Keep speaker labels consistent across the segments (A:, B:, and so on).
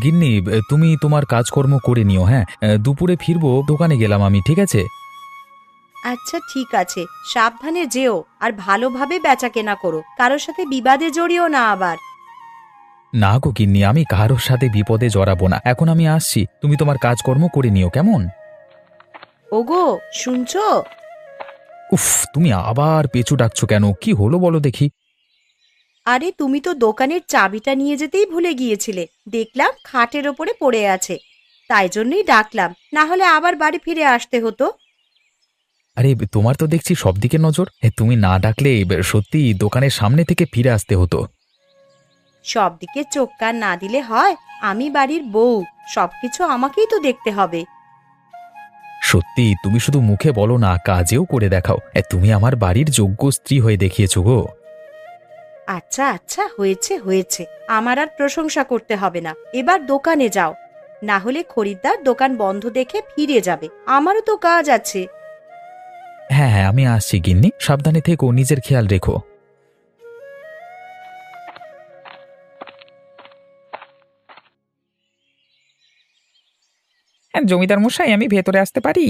A: গিন্নি, তুমি তোমার কাজকর্ম করে নিও। হ্যাঁ, দুপুরে ফিরবো, দোকানে গেলাম আমি, ঠিক আছে?
B: আচ্ছা ঠিক আছে, সাবধানে যেও আর ভালোভাবে বেচা কেনা করো, কারোর সাথে বিবাদে জড়িও না আবার।
A: না গো গিন্নি, আমি কারোর সাথে বিপদে জড়াবো না। এখন আমি আসছি, তুমি তোমার কাজকর্ম করে নিও, কেমন?
B: ওগো, শুনছো?
A: উফ, তুমি আবার পেঁচু ডাকছো কেন? কি হলো বলো দেখি।
B: আরে তুমি তো দোকানের চাবিটা নিয়ে যেতেই ভুলে গিয়েছিলে, দেখলাম খাটের ওপরে পড়ে আছে, তাই জন্যই ডাকলাম, না হলে আবার বাড়ি ফিরে আসতে হতো।
A: আরে তোমার তো দেখছি সব দিকে নজর। তুমি না ডাকলে সত্যি দোকানের সামনে থেকে ফিরে আসতে হতো।
B: সব দিকে চোখ কান না দিলে হয়? আমি বাড়ির বউ, সবকিছু আমাকেই তো দেখতে হবে।
A: সত্যি তুমি শুধু মুখে বলো না, কাজেও করে দেখাও। তুমি আমার বাড়ির যোগ্য স্ত্রী হয়ে দেখিয়েছো গো।
B: আচ্ছা আচ্ছা, হয়েছে হয়েছে, আমার আর প্রশংসা করতে হবে না, এবার দোকানে যাও, না হলে খরিদ্দার দোকান বন্ধ দেখে ফিরে যাবে, আমারও তো কাজ আছে।
A: হ্যাঁ হ্যাঁ, আমি আসছি গিন্নি, সাবধানে থেকো, নিজের খেয়াল রেখো।
C: হ্যাঁ, জমিদার মশাই, আমি ভেতরে আসতে পারি?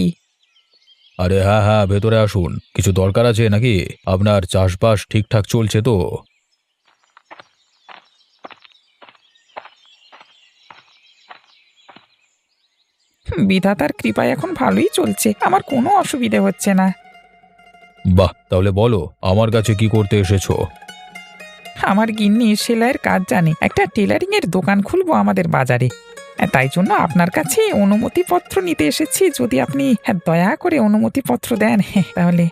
A: আরে হ্যাঁ হ্যাঁ, ভেতরে আসুন। কিছু দরকার আছে নাকি? আপনার চাষবাস ঠিকঠাক চলছে তো?
C: বিধাতার কৃপায় এখন ভালোই চলছে, আমার কোনো অসুবিধে হচ্ছে না।
A: বাহ, তাহলে বলো, আমার কাছে কি করতে এসেছো?
C: আমার গিন্নি সেলাইয়ের কাজ জানে, একটা টেলারিং এর দোকান খুলবো আমাদের বাজারে। তাই জন্য আপনার কাছে অনুমতিপত্র নিতে এসেছি, যদি আপনি দয়া করে অনুমতিপত্র দেন তাহলে।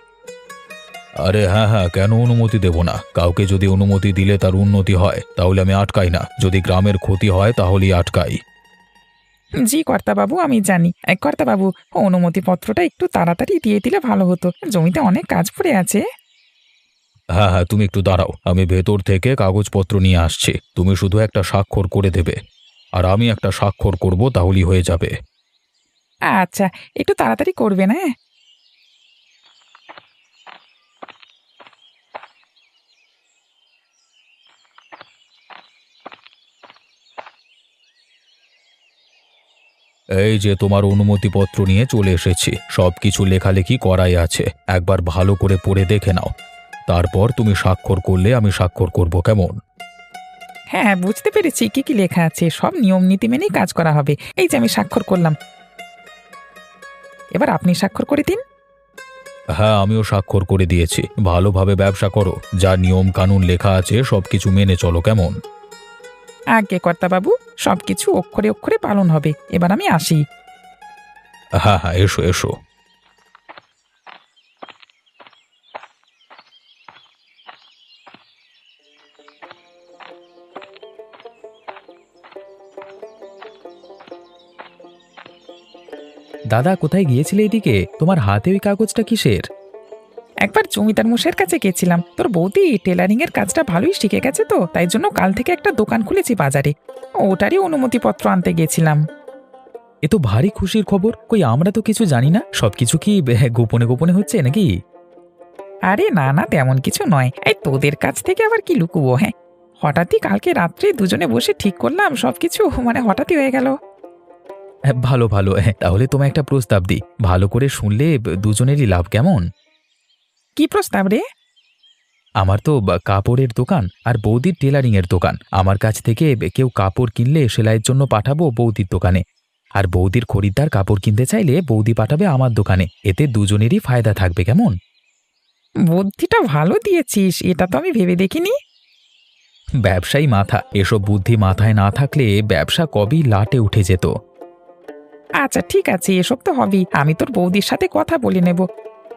A: আরে হ্যাঁ হ্যাঁ, কেন অনুমতি দেব না? কাউকে যদি অনুমতি দিলে তার উন্নতি হয় তাহলে আমি আটকাই না, যদি গ্রামের ক্ষতি হয় তাহলেই আটকাই।
C: জি কর্তাবাবু, আমি জানি। কর্তাবাবু, অনুমতিপত্রটা একটু তাড়াতাড়ি দিয়ে দিলে ভালো হতো, জমিতে অনেক কাজ পড়ে আছে।
A: হ্যাঁ হ্যাঁ, তুমি একটু দাঁড়াও, আমি ভেতর থেকে কাগজপত্র নিয়ে আসছি। তুমি শুধু একটা স্বাক্ষর করে দেবে, আর আমি একটা স্বাক্ষর করব, তাহলেই হয়ে যাবে।
C: আচ্ছা, একটু তাড়াতাড়ি করবেন, হ্যাঁ?
A: এই যে তোমার অনুমতিপত্র নিয়ে চলে এসেছি, সবকিছু লেখালেখি করাই আছে, একবার ভালো করে পড়ে দেখে নাও। তারপর তুমি স্বাক্ষর করলে আমি স্বাক্ষর করব, কেমন?
C: হ্যাঁ, বুঝতে পেরেছি কি কি লেখা আছে, সব নিয়ম নীতি মেনেই কাজ করা হবে। এই যে আমি স্বাক্ষর করলাম, এবার আপনি স্বাক্ষর করে দিন।
A: হ্যাঁ, আমিও স্বাক্ষর করে দিয়েছি। ভালোভাবে ব্যবসা করো, যা নিয়ম কানুন লেখা আছে সবকিছু মেনে চলো, কেমন?
C: আজ্ঞে কর্তাবাবু, সবকিছু অক্ষরে অক্ষরে পালন হবে, এবার আমি আসি।
A: হ্যাঁ হ্যাঁ, এসো এসো। দাদা, কোথায় গিয়েছিলে এদিকে? তোমার হাতে ওই কাগজটা কিসের?
C: একবার জমিদার মশাইয়ের কাছে গেছিলাম, তোর বৌদি টেলারিং এর কাজটা ভালোই শিখে গেছে, তো তাই জন্য কাল থেকে একটা দোকান খুলেছি বাজারে, ওটারই অনুমতিপত্র আনতে গেছিলাম।
A: এ তো ভারী খুশির খবর। কই, আমরা তো কিছু জানি না। সবকিছু কি গোপনে গোপনে হচ্ছে নাকি?
C: আরে না না, তেমন কিছু নয়, এই তোদের কাছ থেকে আবার কি লুকুবো? হ্যাঁ, হঠাৎই কালকে রাত্রে দুজনে বসে ঠিক করলাম সবকিছু, মানে হঠাৎই হয়ে গেল।
A: ভালো ভালো। তাহলে তোমায় একটা প্রস্তাব দিই, ভালো করে শুনলে দুজনেরই লাভ, কেমন?
C: কি প্রস্তাব রে?
A: আমার তো কাপড়ের দোকান, আর বৌদির টেলারিং এর দোকান। আমার কাছ থেকে কেউ কাপড় কিনলে সেলাইয়ের জন্য পাঠাবো বৌদির দোকানে, আর বৌদির খরিদ্দার কাপড় কিনতে চাইলে বৌদি পাঠাবে আমার দোকানে। এতে দুজনেরই ফায়দা থাকবে, কেমন?
C: বুদ্ধিটা ভালো দিয়েছিস, এটা তো আমি ভেবে দেখিনি।
A: ব্যবসায়ী মাথা, এসব বুদ্ধি মাথায় না থাকলে ব্যবসা কবেই লাটে উঠে যেত।
C: আচ্ছা ঠিক আছে, এসব তো হবেই, আমি তোর বৌদির সাথে কথা বলে নেব।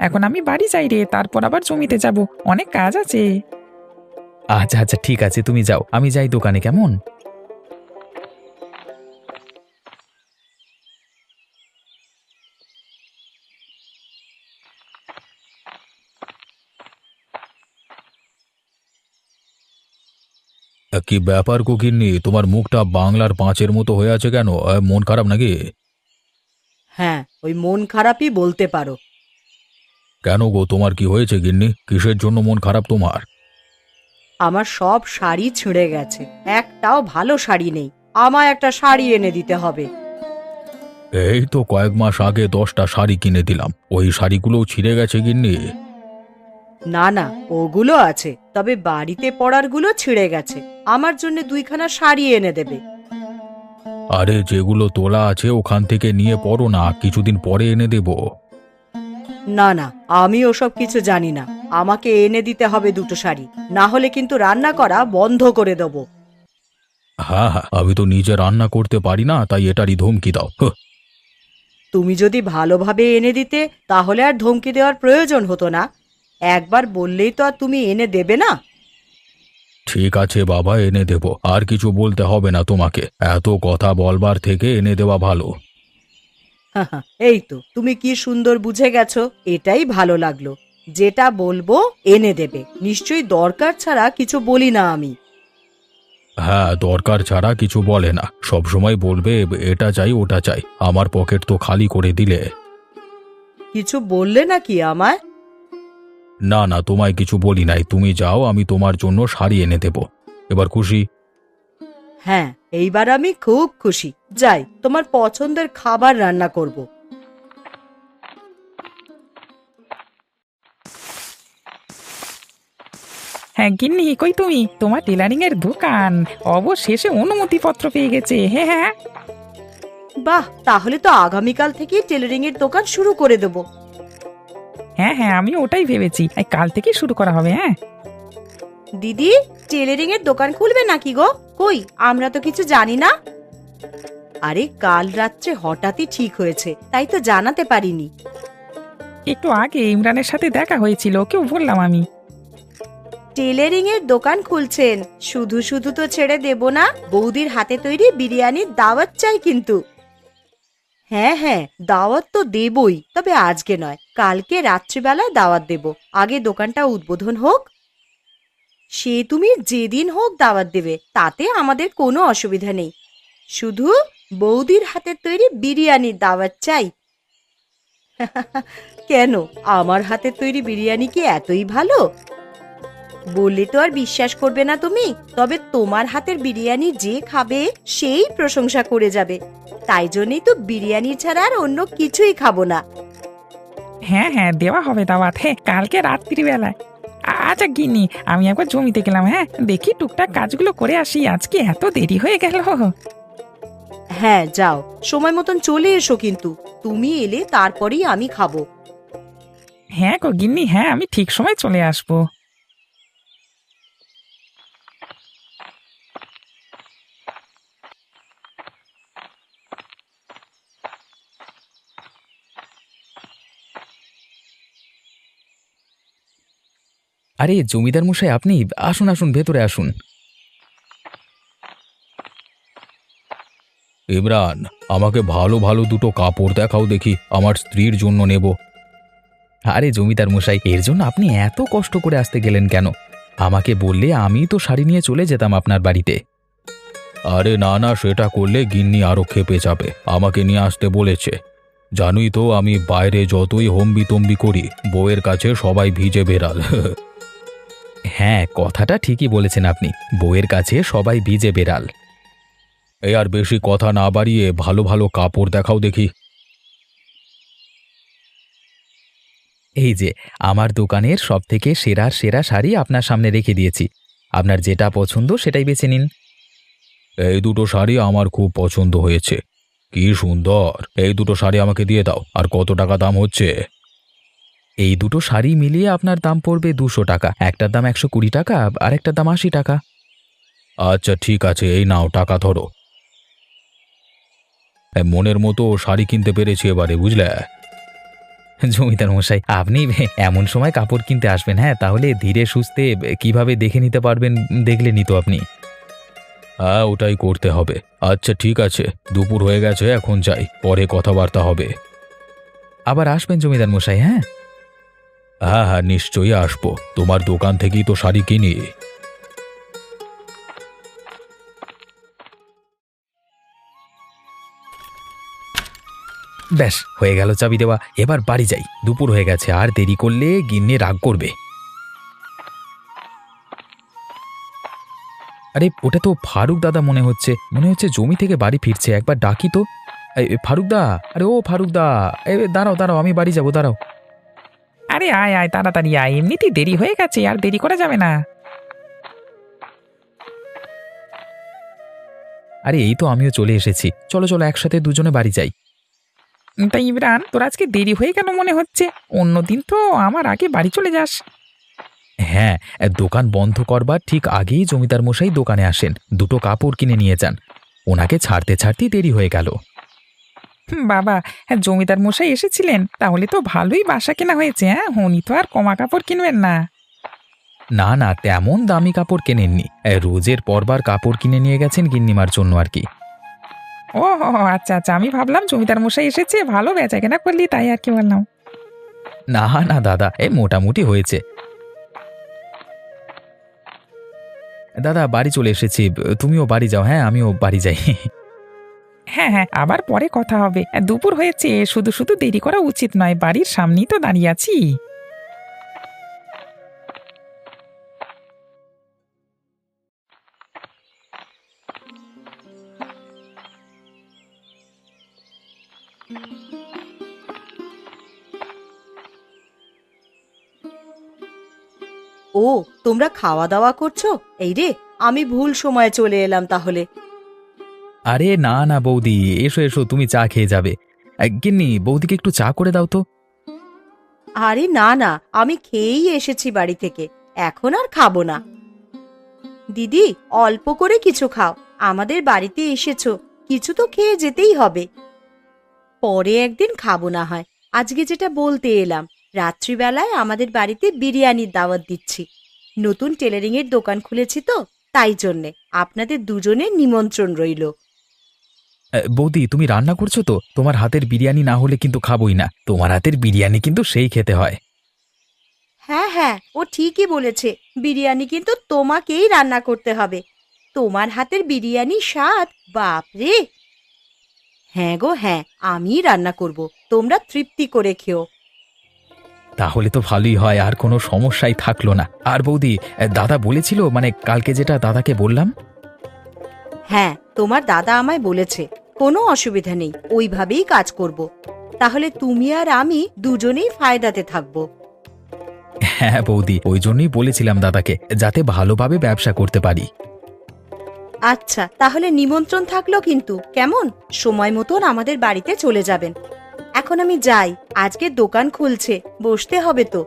C: এখন আমি বাড়ি যাই রে, তারপর আবার জমিতে যাব, অনেক কাজ আছে।
A: আচ্ছা আচ্ছা, ঠিক আছে, তুমি যাও, আমি যাই দোকানে, কেমন? কি ব্যাপার গিন্নি, তোমার মুখটা বাংলার পাঁচের মতো হয়ে আছে কেন? মন খারাপ নাকি?
B: হ্যাঁ, ওই মন খারাপই বলতে পারো।
A: কেন গো, তোমার কি হয়েছে গিন্নি? কিসের জন্য মন খারাপ তোমার?
B: আমার সব শাড়ি ছিঁড়ে গেছে, একটাও ভালো শাড়ি নেই, আমায় একটা শাড়ি এনে দিতে হবে।
A: এই তো কয়েক মাস আগে 10টা শাড়ি কিনে দিলাম, ওই শাড়িগুলোও ছিঁড়ে গেছে গিন্নি।
B: না না, ওগুলো আছে, তবে বাড়িতে পরারগুলো ছিঁড়ে গেছে। আমার জন্য 2খানা শাড়ি এনে দেবে।
A: আরে যেগুলো তোলা আছে ওখান থেকে নিয়ে পরো না, কিছুদিন পরে এনে দেব।
B: না না, আমি ওসব কিছু জানি না। আমাকে এনে দিতে হবে 2টো শাড়ি, না হলে কিন্তু রান্না করা বন্ধ করে দেব।
A: হ্যাঁ হ্যাঁ, আমি তো নিজে রান্না করতে পারি না, তাই এটারই ধমকি দাও।
B: তুমি যদি ভালোভাবে এনে দিতে তাহলে আর ধমকি দেওয়ার প্রয়োজন হতো না। একবার বললেই তো আর তুমি এনে দেবে না।
A: ঠিক আছে বাবা, এনে দেব, আর কিছু বলতে হবে না তোমাকে, এত কথা বলবার থেকে এনে দেওয়া ভালো।
B: হাহা, এই তো তুমি কি সুন্দর বুঝে গেছো, এটাই ভালো লাগলো। যেটা বলবো এনে দেবে, নিশ্চয়ই দরকার ছাড়া কিছু বলি না আমি।
A: হ্যাঁ, দরকার ছাড়া কিছু বলে না, সব সময় বলবে এটা চাই ওটা চাই, আমার পকেট তো খালি করে দিলে।
B: কিছু বললে নাকি আমায়?
A: না না, তোমায় কিছু বলি নাই, তুমি যাও, আমি তোমার জন্য শাড়ি এনে দেব। এবার খুশি?
B: হ্যাঁ, এইবার আমি খুব খুশি। যাই, তোমার পছন্দের খাবার রান্না করব।
C: হ্যাঁ গিন্নি, কই তুমি? তোমার টেলারিং এর দোকান অবশেষে অনুমতিপত্র পেয়ে গেছে। হ্যাঁ হ্যাঁ।
B: বাহ, তাহলে তো আগামীকাল থেকেই টেলারিং এর দোকান শুরু করে দেব।
C: হ্যাঁ হ্যাঁ, আমি ওটাই ভেবেছি, এই কাল থেকে শুরু করা হবে। হ্যাঁ
B: দিদি, টেলারিং এর দোকান খুলবে নাকি গো? কই, আমরা তো কিছু জানি না। আরে কাল রাত্রে হঠাৎই ঠিক হয়েছে, তাই তো জানাতে পারিনি।
C: একটু আগে ইমরানের সাথে দেখা হয়েছিল, ওকেও বললাম আমি।
B: টেলারিং এর দোকান খুলছেন, শুধু শুধু তো ছেড়ে দেব না। বৌদির হাতে তৈরি বিরিয়ানির দাওয়াত চাই কিন্তু। হ্যাঁ হ্যাঁ, দাওয়াত তো দেবই, তবে আজকে নয়, কালকে রাত্রিবেলায় দাওয়াত দেব। আগে দোকানটা উদ্বোধন হোক। সে তুমি যেদিন হোক দাওয়াত দেবে, তাতে আমাদের কোনো অসুবিধা নেই। শুধু বৌদির হাতের তৈরি বিরিয়ানির দাওয়াত চাই। কেন, আমার হাতের তৈরি বিরিয়ানি কি এতই ভালো? বললে তো আর বিশ্বাস করবে না তুমি, তবে তোমার হাতের বিরিয়ানি যে খাবে সেই প্রশংসা করে যাবে। তাই জন্যই তো বিরিয়ানি ছাড়া আর অন্য কিছুই খাবো না।
C: হ্যাঁ হ্যাঁ, দেওয়া হবে দাওয়াত, হ্যাঁ কালকে রাত্রিবেলায়। আচ্ছা গিন্নি, আমি একবার জমিতে গেলাম, হ্যাঁ দেখি টুকটাক কাজগুলো করে আসি, আজকে এত দেরি হয়ে গেল।
B: হ্যাঁ যাও, সময় মতন চলে এসো কিন্তু। তুমি এলে তারপরেই আমি খাবো।
C: হ্যাঁ গো গিন্নি, হ্যাঁ আমি ঠিক সময় চলে আসবো।
A: আরে জমিদার মশাই, আপনি আসুন আসুন, ভেতরে আসুন। ইমরান, আমাকে ভালো ভালো দুটো কাপড় দেখাও দেখি, আমার স্ত্রীর জন্য নেব। আরে জমিদার মশাই, এর জন্য আপনি এত কষ্ট করে আসতে গেলেন কেন? আমাকে বললে আমি তো শাড়ি নিয়ে চলে যেতাম আপনার বাড়িতে। আরে না না, সেটা করলে গিন্নি আরো ক্ষেপে যাবে, আমাকে নিয়ে আসতে বলেছে। জানোই তো আমি বাইরে যতই হম্বিতম্বি করি, বউয়ের কাছে সবাই ভিজে বেড়াল। হ্যাঁ, কথাটা ঠিকই বলেছেন আপনি, বউয়ের কাছে সবাই ভিজে বেড়াল। এই আর বেশি কথা না বাড়িয়ে ভালো ভালো কাপড় দেখাও দেখি। এই যে আমার দোকানের সবথেকে সেরা সেরা শাড়ি আপনার সামনে রেখে দিয়েছি, আপনার যেটা পছন্দ সেটাই বেছে নিন। এই দুটো শাড়ি আমার খুব পছন্দ হয়েছে, কি সুন্দর, এই দুটো শাড়ি আমাকে দিয়ে দাও। আর কত টাকা দাম হচ্ছে? এই দুটো শাড়ি মিলিয়ে আপনার দাম পড়বে 200 টাকা, একটার দাম 120 টাকা আর একটার দাম 80 টাকা। আচ্ছা ঠিক আছে, এই নাও টাকা ধরো। মনের মতো শাড়ি কিনতে পেরেছি এবারে, বুঝলে? জমিদার মশাই, আপনি এমন সময় কাপড় কিনতে আসবেন, হ্যাঁ তাহলে ধীরে সুস্থে কিভাবে দেখে নিতে পারবেন, দেখলেনই তো আপনি। হ্যাঁ, ওটাই করতে হবে। আচ্ছা ঠিক আছে, দুপুর হয়ে গেছে, এখন যাই, পরে কথাবার্তা হবে। আবার আসবেন জমিদার মশাই। হ্যাঁ হ্যাঁ হ্যাঁ, নিশ্চয়ই আসবো, তোমার দোকান থেকেই তো শাড়ি কিনি। ব্যাস হয়ে গেল চাবি দেওয়া, এবার বাড়ি যাই, দুপুর হয়ে গেছে, আর দেরি করলে গিন্নি রাগ করবে। আরে ওটা তো ফারুক দাদা মনে হচ্ছে জমি থেকে বাড়ি ফিরছে, একবার ডাকি তো। ফারুক দা, আরে ও ফারুক দা, দাঁড়াও দাঁড়াও, আমি বাড়ি যাবো, দাঁড়াও।
C: আরে আয় আয়, তাড়াতাড়ি আয়, এমনিতেই দেরি হয়ে গেছে, আর দেরি করা যাবে না।
A: আরে এই তো আমিও চলে এসেছি, চলো চলো একসাথে দুজনে বাড়ি যাই।
C: তাই ইমরান, তোর আজকে দেরি হয়ে কেন মনে হচ্ছে? অন্যদিন তো আমার আগে বাড়ি চলে যাস।
A: হ্যাঁ, দোকান বন্ধ করবার ঠিক আগেই জমিদার মশাই দোকানে আসেন, দুটো কাপড় কিনে নিয়ে যান। ওনাকে ছাড়তে ছাড়তেই দেরি হয়ে গেল।
C: বাবা, হ্যাঁ, জমিদার মশাই এসেছিলেন, তাহলে তো ভালোই বাসা কেনা হয়েছে। হ্যাঁ, উনি তো আর কমা কাপড় কিনবেন না।
A: না না, তেমন দামি কাপড় কেনেননি, রোজের পরবার কাপড় কিনে নিয়ে গেছেন গিন্নিমার জন্য আর কি।
C: ও আচ্ছা আচ্ছা, আমি ভাবলাম জমিদার মশাই এসেছে, ভালো বেচা কেনা করলি, তাই আর কি বললাম।
A: না না দাদা, মোটামুটি হয়েছে। দাদা বাড়ি চলে এসেছি, তুমিও বাড়ি যাও, হ্যাঁ আমিও বাড়ি যাই।
C: হ্যাঁ হ্যাঁ, আবার পরে কথা হবে। দুপুর হয়েছে, শুধু শুধু দেরি করা উচিত নয়, বাড়ির সামনেই তো দাঁড়িয়ে আছি।
B: ও, তোমরা খাওয়া দাওয়া করছো? এই রে, আমি ভুল সময়ে চলে এলাম তাহলে।
A: আরে না না বৌদি, এসো এসো, তুমি চা খেয়ে যাবে। গিন্নি, বৌদিকে একটু চা করে দাও তো।
B: আরে না না, আমি খেয়েই এসেছি বাড়ি থেকে, এখন আর খাবো না। দিদি, অল্প করে কিছু খাও, আমাদের বাড়িতে এসেছো, কিছু তো খেয়ে যেতেই হবে। পরে একদিন খাবো না হয়, আজকে যেটা বলতে এলাম, রাত্রিবেলায় আমাদের বাড়িতে বিরিয়ানির দাওয়াত দিচ্ছি। নতুন টেলারিং এর দোকান খুলেছি তো, তাই জন্যে আপনাদের দুজনের নিমন্ত্রণ রইল।
A: বৌদি, তুমি রান্না করছো তো? তোমার হাতের বিরিয়ানি না হলে কিন্তু খাবোই না, তোমার হাতের বিরিয়ানি কিন্তু সেই খেতে হয়।
B: হ্যাঁ হ্যাঁ, ও ঠিকই বলেছে, বিরিয়ানি কিন্তু তোমাকেই রান্না করতে হবে। তোমার হাতের বিরিয়ানি স্বাদ, বাপরে! হ্যাঁ গো হ্যাঁ, আমিই রান্না করব, তোমরা তৃপ্তি করে খেও।
A: তাহলে তো ভালোই হয়, আর কোনো সমস্যাই থাকলো না। আর বৌদি, দাদা বলেছিল, মানে কালকে যেটা দাদাকে বললাম।
B: হ্যাঁ, তোমার দাদা আমায় বলেছে, কোনো অসুবিধা নেই, ওইভাবেই কাজ করব। তাহলে তুমি আর আমি দুজনেই ফায়দাতে থাকব।
A: হ্যাঁ বৌদি, ওই জন্যই বলেছিলাম দাদাকে, যাতে ভালোভাবে ব্যবসা করতে পারি।
B: আচ্ছা, তাহলে নিমন্ত্রণ থাকলো কিন্তু, কেমন? সময় মতন আমাদের বাড়িতে চলে যাবেন। এখন আমি যাই, আজকে দোকান খুলছে, বসতে হবে তো।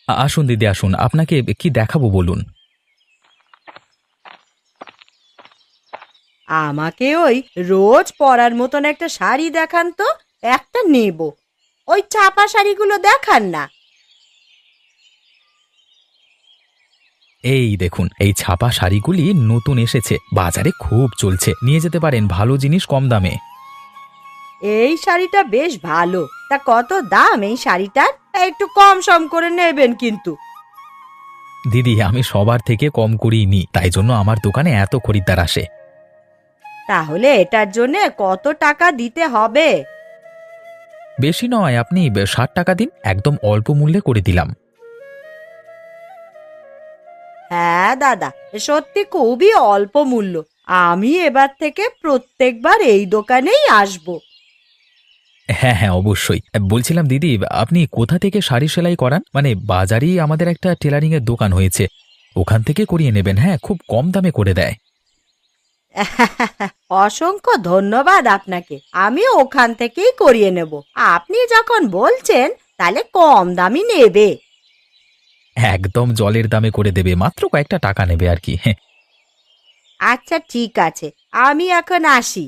A: আসুন দিদি আসুন, আপনাকে কি দেখাবো বলুন।
B: আমাকে ওই রোজ পরার মতন একটা শাড়ি দেখান তো, একটা নেব। ওই চাপা শাড়িগুলো দেখান না।
A: এই দেখুন, এই ছাপা শাড়িগুলি নতুন এসেছে, বাজারে খুব চলছে, নিয়ে যেতে পারেন, ভালো জিনিস কম দামে।
B: এই শাড়িটা বেশ ভালো, তা কত দাম এই শাড়িটার? একটু কম সম করে নেবেন কিন্তু।
A: দিদি, আমি সবার থেকে কম করেই নিই, তাই জন্য আমার দোকানে এত খরিদ্দার আসে।
B: তাহলে এটার জন্য কত টাকা দিতে হবে?
A: বেশি নয়, আপনি 60 টাকা দিন, একদম অল্প মূল্যে করে দিলাম।
B: হ্যাঁ দাদা, সত্যি খুবই অল্প মূল্য। আমি এবার থেকে প্রত্যেকবার এই দোকানেই আসব।
A: হ্যাঁ হ্যাঁ অবশ্যই। বলছিলাম দিদি, আপনি কোথা থেকে শাড়ি সেলাই করান? মানে বাজারেই আমাদের একটা টেলারিং এর দোকান হয়েছে, ওখান থেকে করিয়ে নেবেন, হ্যাঁ খুব কম দামে করে দেয়।
B: অসংখ্য ধন্যবাদ আপনাকে, আমি ওখান থেকেই করিয়ে নেব। আপনি যখন বলছেন, তাহলে কম দামই নেবে।
A: একদম জলের দামে করে দেবে, মাত্র কয়েকটা টাকা নেবে আর কি।
B: আচ্ছা ঠিক আছে, আমি এখন আসি।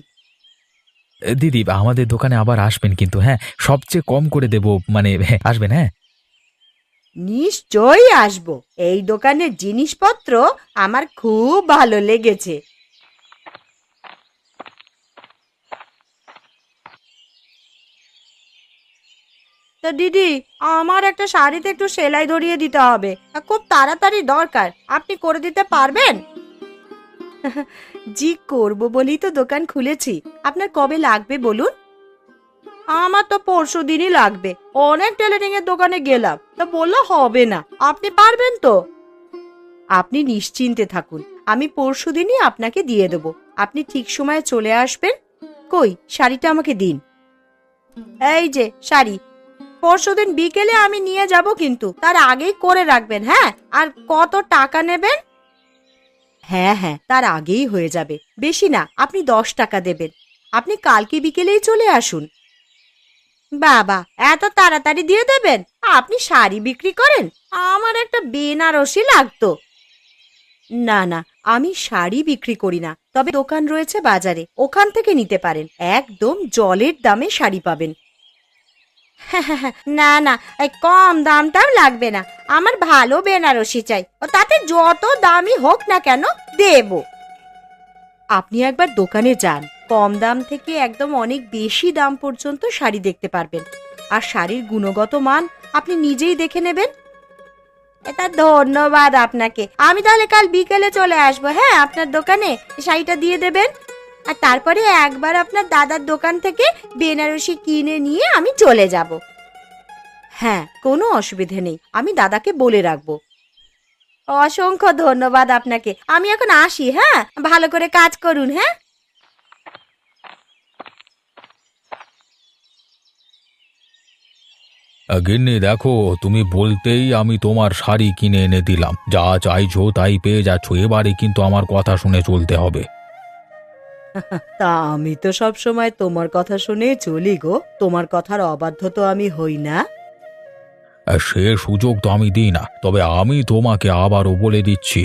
A: দিদি, আমাদের দোকানে আবার আসবেন কিন্তু, হ্যাঁ সবচেয়ে কম করে দেব, মানে আসবেন হ্যাঁ।
B: নিশ্চয়ই আসব, এই দোকানের জিনিসপত্র আমার খুব ভালো লেগেছে। তো দিদি, আমার একটা শাড়িতে একটু সেলাই ধরিয়ে দিতে হবে, খুব তাড়াতাড়ি দরকার, আপনি করে দিতে পারবেন? জি, করব বলেই তো দোকান খুলেছি। আপনার কবে লাগবে বলুন? আমার তো পরশু দিনই লাগবে। অনেক টেলারিং এর দোকানে গেলাম, তা বললো হবে না। আপনি পারবেন তো? আপনি নিশ্চিন্তে থাকুন, আমি পরশু দিনই আপনাকে দিয়ে দেবো। আপনি ঠিক সময়ে চলে আসবেন। কই শাড়িটা আমাকে দিন। এই যে শাড়ি, পরশুদিন বিকেলে আমি নিয়ে যাব, কিন্তু তার আগেই করে রাখবেন। হ্যাঁ, আর কত টাকা নেবেন? হ্যাঁ হ্যাঁ, তার আগেই হয়ে যাবে, বেশি না, আপনি 10 টাকা দেবেন। আপনি কালকে বিকেলেই চলে আসুন। বাবা, এত তাড়াতাড়ি দিয়ে দেবেন? আপনি শাড়ি বিক্রি করেন, আমার একটা বেনারসি লাগতো। না না, আমি শাড়ি বিক্রি করি না, তবে দোকান রয়েছে বাজারে, ওখান থেকে নিতে পারেন। একদম জলের দামে শাড়ি পাবেন। না না, এই কম দামটাও লাগবে না, আমার ভালো বেনারসি চাই, ও তাতে যত দামই হোক না কেন দেব। আপনি একবার দোকানে যান, কম দাম থেকে একদম অনেক বেশি দাম পর্যন্ত শাড়ি দেখতে পারবেন। আর শাড়ির গুণগত মান আপনি নিজেই দেখে নেবেন। এটা ধন্যবাদ আপনাকে। আমি তাহলে কাল বিকেলে চলে আসবো। হ্যাঁ, আপনার দোকানে শাড়িটা দিয়ে দেবেন। আর তারপরে একবার আপনার দাদার দোকান থেকে বেনারসি কিনে নিয়ে আমি চলে যাব। হ্যাঁ, কোনো অসুবিধে নেই, আমি দাদাকে বলে রাখবো। অসংখ্য ধন্যবাদ আপনাকে। আমি এখন আসি। হ্যাঁ, ভালো করে কাজ করুন। হ্যাঁ।
A: গিন্নি দেখো, তুমি বলতেই আমি তোমার শাড়ি কিনে এনে দিলাম। যা চাইছো তাই পেয়ে যাচ্ছ, এবারে কিন্তু আমার কথা শুনে চলতে হবে।
B: তা আমি তো সব সময় তোমার কথা শুনে চলি গো, তোমার কথার অবাধ্য তো আমি হই না।
A: সে সুযোগ তো আমি দিই না, তবে আমি তোমাকে আবারও বলে দিচ্ছি।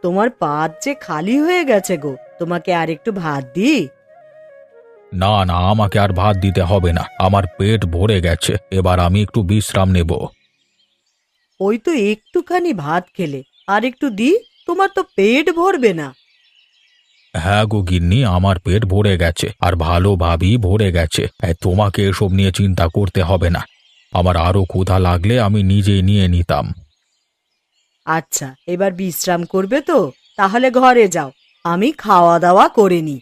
B: তোমার পাত যে খালি হয়ে গেছে গো, তোমাকে আর একটু ভাত দিই?
A: না না, আমাকে আর ভাত দিতে হবে না, আমার পেট ভরে গেছে, এবার আমি একটু বিশ্রাম নেব।
B: ওই তো একটুখানি ভাত খেলে, আর একটু দিই, তোমার তো পেট ভরবে না।
A: হ্যাঁ গো গিন্নি, আমার পেট ভরে গেছে, আর ভালোভাবেই ভরে গেছে। তোমাকে এসব নিয়ে চিন্তা করতে হবে না, আমার আরো ক্ষুধা লাগলে আমি নিজেই নিয়ে নিতাম।
B: আচ্ছা, এবার বিশ্রাম করবে তো? তাহলে ঘরে যাও, আমি খাওয়া দাওয়া করে নি।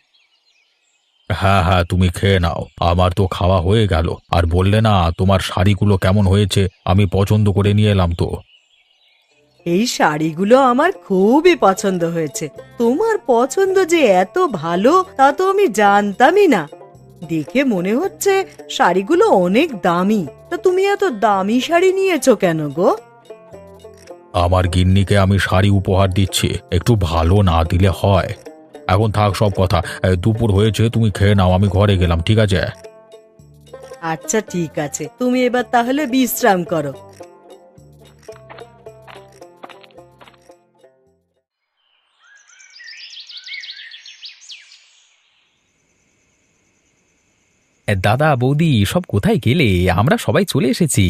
A: হ্যাঁ হ্যাঁ, তুমি খেয়ে নাও, আমার তো খাওয়া হয়ে গেল। আর বললে না তোমার শাড়িগুলো কেমন হয়েছে, আমি পছন্দ করে নিয়ে এলাম তো।
B: এই শাড়িগুলো আমার খুবই পছন্দ হয়েছে। তোমার পছন্দ যে এত ভালো তা তো আমি জানতামই না। দেখে মনে হচ্ছে শাড়িগুলো অনেক দামি। তা তুমি এত দামি শাড়ি নিয়েছো কেন গো?
A: আমার গিন্নিকে আমি শাড়ি উপহার দিচ্ছি, একটু ভালো না দিলে হয়? এখন থাক সব কথা, দুপুর হয়েছে, তুমি খেয়ে নাও, আমি ঘরে গেলাম, ঠিক আছে?
B: আচ্ছা ঠিক আছে, তুমি এবার তাহলে বিশ্রাম করো।
A: দাদা বৌদি সব কোথায় গেলে? আমরা সবাই চলে এসেছি।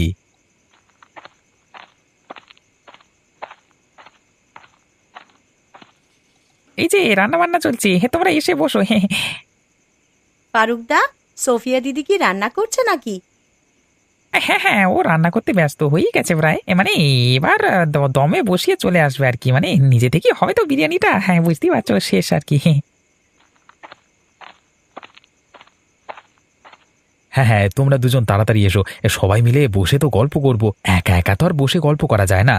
C: এই যে রান্না বান্না চলছে, হে তোমরা এসে বসো। হ্যাঁ
B: ফারুকদা, সোফিয়া দিদি কি রান্না করছে নাকি?
C: হ্যাঁ হ্যাঁ, ও রান্না করতে ব্যস্ত হয়েই গেছে প্রায়। মানে এবার দমে বসিয়ে চলে আসবে আর কি, মানে নিজে থেকে হবে তো বিরিয়ানিটা। হ্যাঁ, বুঝতেই পারছো, শেষ আর কি।
A: হ্যাঁ হ্যাঁ, তোমরা দুজন তাড়াতাড়ি এসো, সবাই মিলে বসে তো গল্প করব। একা একা তো আর বসে গল্প করা যায় না।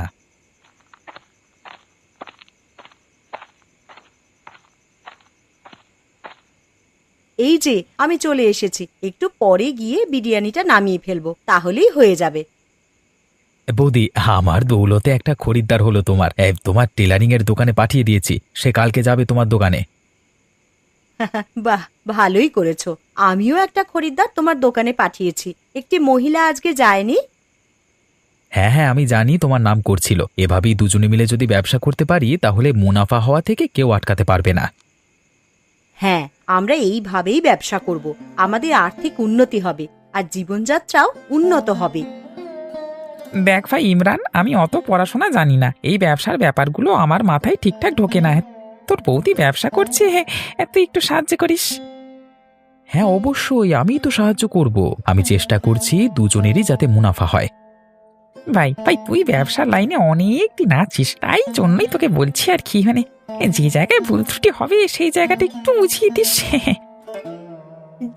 B: এই যে আমি চলে এসেছি, একটু পরে গিয়ে বিরিয়ানিটা নামিয়ে ফেলবো, তাহলেই হয়ে যাবে।
A: বৌদি, আমার দৌলতে একটা খরিদ্দার হলো তোমার। তোমার টেলারিং এর দোকানে পাঠিয়ে দিয়েছি, সে কালকে যাবে তোমার দোকানে।
B: বাহ, ভালোই করেছো। আমিও একটা খরিদ্দার তোমার দোকানে পাঠিয়েছি, একটি মহিলা আজকে যায়নি?
A: হ্যাঁ হ্যাঁ, আমি জানি তোমার নাম করছিল। এভাবেই দুজনে মিলে যদি ব্যবসা করতে পারি তাহলে মুনাফা হওয়া থেকে কেউ আটকাতে পারবে না।
B: হ্যাঁ, আমরা এইভাবেই ব্যবসা করব, আমাদের আর্থিক উন্নতি হবে আর জীবনযাত্রাও উন্নত হবে।
C: দেখ ভাই ইমরান, আমি অত পড়াশোনা জানি না, এই ব্যবসার ব্যাপারগুলো আমার মাথায় ঠিকঠাক ঢোকে না। তোর বৌদি ব্যবসা করছে, তুই একটু সাহায্য করিস।
A: হ্যাঁ অবশ্যই, আমি তো সাহায্য করব। আমি চেষ্টা করছি দুজনেরই যাতে মুনাফা হয়।
C: ভাই ভাই, তুই ব্যবসার লাইনে অনেক দিন আছিস, তাই জন্যই তোকে বলছি আর কি। মানে যে জায়গায় ভুল ত্রুটি হবে সেই জায়গাটা একটু বুঝিয়ে দিস।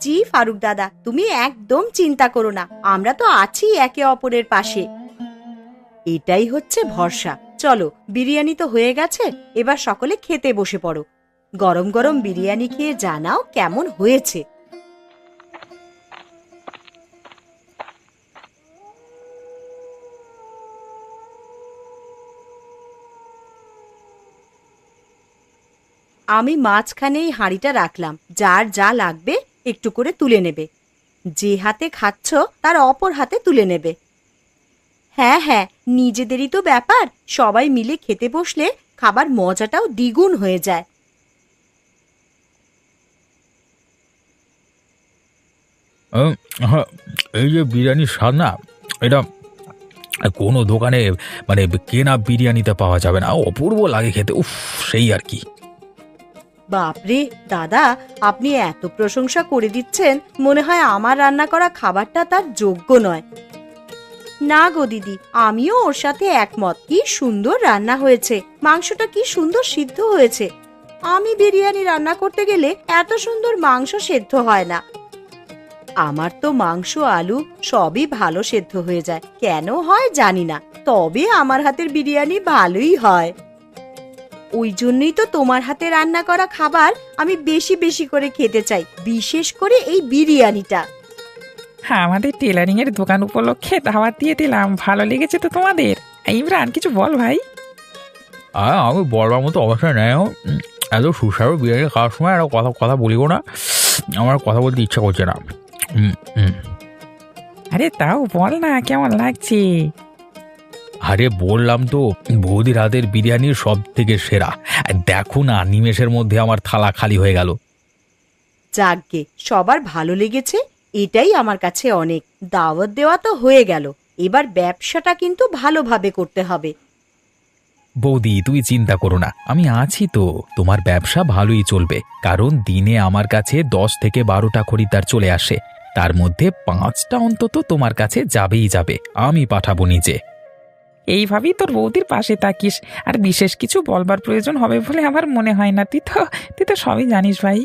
B: জি ফারুক দাদা, তুমি একদম চিন্তা করো না, আমরা তো আছি একে অপরের পাশে। এটাই হচ্ছে ভরসা। চলো, বিরিয়ানি তো হয়ে গেছে, এবার সকলে খেতে বসে পড়ো। গরম গরম বিরিয়ানি খেয়ে জানাও কেমন হয়েছে। আমি মাঝখানে এই হাঁড়িটা রাখলাম, যার যা লাগবে একটু করে তুলে নেবে। যে হাতে খাচ্ছ তার অপর হাতে তুলে নেবে। হ্যাঁ হ্যাঁ, নিজেদেরই তো ব্যাপার, সবাই মিলে খেতে বসলে খাবার মজাটাও দ্বিগুণ হয়ে যায়।
A: হ্যাঁ, এই যে বিরিয়ানির স্বাদ না, এটা কোনো দোকানে মানে কেনা বিরিয়ানিতে পাওয়া যাবে না। অপূর্ব লাগে খেতে, উফ, সেই আর কি।
B: বাপরে দাদা, আপনি এত প্রশংসা করে দিচ্ছেন, মনে হয় আমার রান্না করা খাবারটা তার যোগ্য নয়। না গো দিদি, আমিও ওর সাথে একমত। কি সুন্দর রান্না হয়েছে, মাংসটা কি সুন্দর সিদ্ধ হয়েছে। আমি বিরিয়ানি রান্না করতে গেলে এত সুন্দর মাংস সেদ্ধ হয় না। আমার তো মাংস আলু সবই ভালো সেদ্ধ হয়ে যায়, কেন হয় জানি না, তবে আমার হাতের বিরিয়ানি ভালোই হয়। ওই জন্যই তো তোমার হাতে রান্না করা খাবার আমি বেশি বেশি করে খেতে চাই, বিশেষ করে এই বিরিয়ানিটা।
C: হ্যাঁ, আমাদের টেলারিং এর দোকান উপলক্ষে দাওয়াত দিয়ে দিলাম, ভালো লেগেছে তো তোমাদের? ইমরান, কিছু বল ভাই।
A: আমি বলবার মতো অবস্থায় নেই। এত সুস্বাদু বিরিয়ানি খাওয়ার সময় একটা কথা কথা বলিও না, আমার কথা বলতে ইচ্ছা করছে না।
C: আরে তাও বল না, কেমন লাগছে?
A: আরে বললাম তো, বৌদির হাতের বিরিয়ানির সব থেকে সেরা। দেখো না, নিমেষের মধ্যে আমার থালা খালি হয়ে গেল।
B: যাকগে, সবার ভালো লেগেছে, এটাই আমার কাছে অনেক। দাওয়াত দেওয়া তো হয়ে গেল, এবার ব্যবসাটা কিন্তু ভালোভাবে করতে হবে।
A: বৌদি, তুমি চিন্তা করো না, আমি আছি তো। তোমার ব্যবসা ভালোই চলবে, কারণ দিনে আমার কাছে 10 থেকে 12টা খরিদ্দার চলে আসে, তার মধ্যে 5টা অন্তত তোমার কাছে যাবেই যাবে, আমি পাঠাবো নিজে।
C: এইভাবেই তোর বৌদির পাশে থাকিস, আর বিশেষ কিছু বলবার প্রয়োজন হবে বলে আমার মনে হয় না। তুই তো সবই জানিস ভাই।